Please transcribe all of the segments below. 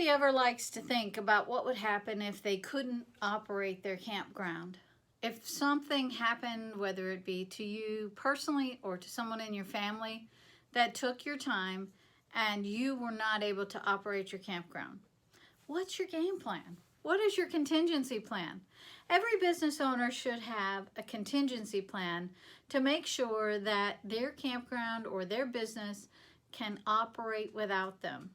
Nobody ever likes to think about what would happen if they couldn't operate their campground. If something happened, whether it be to you personally or to someone in your family that took your time and you were not able to operate your campground, what's your game plan? What is your contingency plan? Every business owner should have a contingency plan to make sure that their campground or their business can operate without them.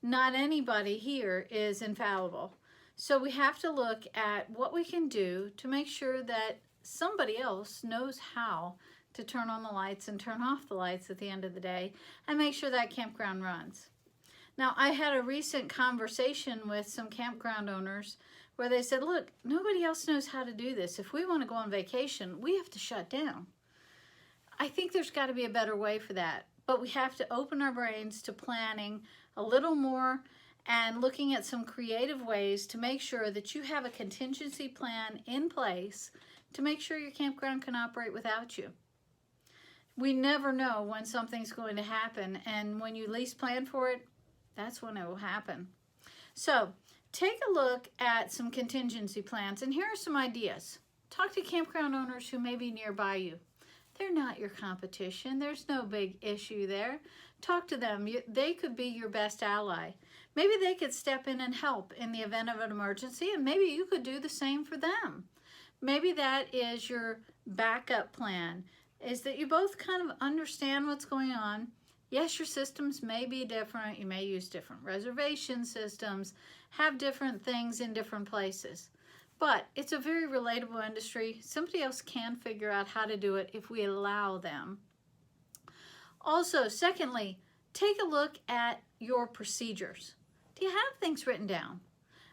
Not anybody here is infallible. So we have to look at what we can do to make sure that somebody else knows how to turn on the lights and turn off the lights at the end of the day and make sure that campground runs. Now, I had a recent conversation with some campground owners where they said, look, nobody else knows how to do this. If we want to go on vacation, we have to shut down. I think there's got to be a better way for that, but we have to open our brains to planning a little more and looking at some creative ways to make sure that you have a contingency plan in place to make sure your campground can operate without you. We never know when something's going to happen, and when you least plan for it, that's when it will happen. So take a look at some contingency plans, and here are some ideas. Talk to campground owners who may be nearby you. They're not your competition. There's no big issue there. Talk to them. They could be your best ally. Maybe they could step in and help in the event of an emergency, and maybe you could do the same for them. Maybe that is your backup plan, is that you both kind of understand what's going on. Yes, your systems may be different. You may use different reservation systems, have different things in different places. But it's a very relatable industry. Somebody else can figure out how to do it if we allow them. Also, secondly, take a look at your procedures. Do you have things written down?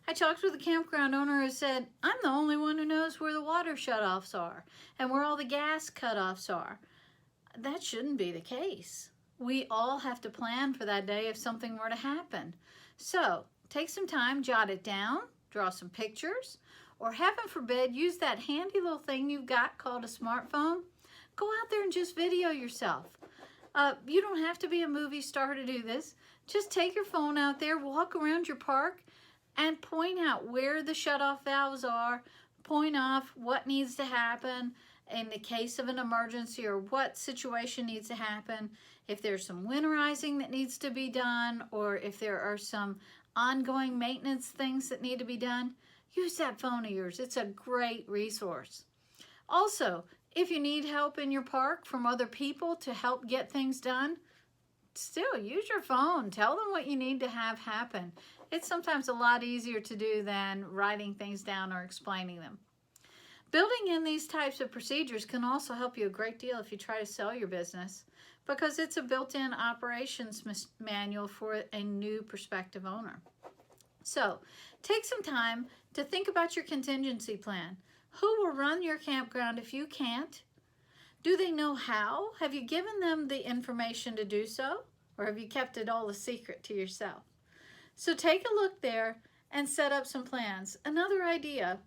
I talked with a campground owner who said, I'm the only one who knows where the water shutoffs are and where all the gas cutoffs are. That shouldn't be the case. We all have to plan for that day if something were to happen. So take some time, jot it down, draw some pictures, or heaven forbid, use that handy little thing you've got called a smartphone. Go out there and just video yourself. You don't have to be a movie star to do this. Just take your phone out there, walk around your park, and point out where the shutoff valves are, point off what needs to happen in the case of an emergency or what situation needs to happen, if there's some winterizing that needs to be done, or if there are some ongoing maintenance things that need to be done. Use that phone of yours. It's a great resource. Also, if you need help in your park from other people to help get things done, still use your phone. Tell them what you need to have happen. It's sometimes a lot easier to do than writing things down or explaining them. Building in these types of procedures can also help you a great deal if you try to sell your business, because it's a built-in operations manual for a new prospective owner. So take some time to think about your contingency plan. Who will run your campground if you can't? Do they know how? Have you given them the information to do so? Or have you kept it all a secret to yourself? So take a look there and set up some plans. Another idea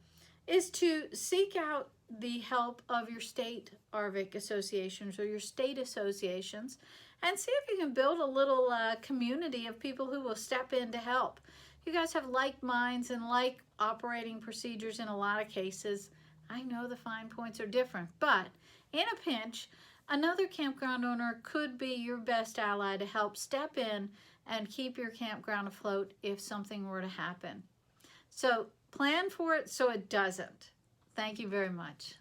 is to seek out the help of your state RVIC associations or your state associations and see if you can build a little community of people who will step in to help. You guys have like minds and like operating procedures in a lot of cases. I know the fine points are different, but in a pinch, another campground owner could be your best ally to help step in and keep your campground afloat if something were to happen. So plan for it so it doesn't. Thank you very much.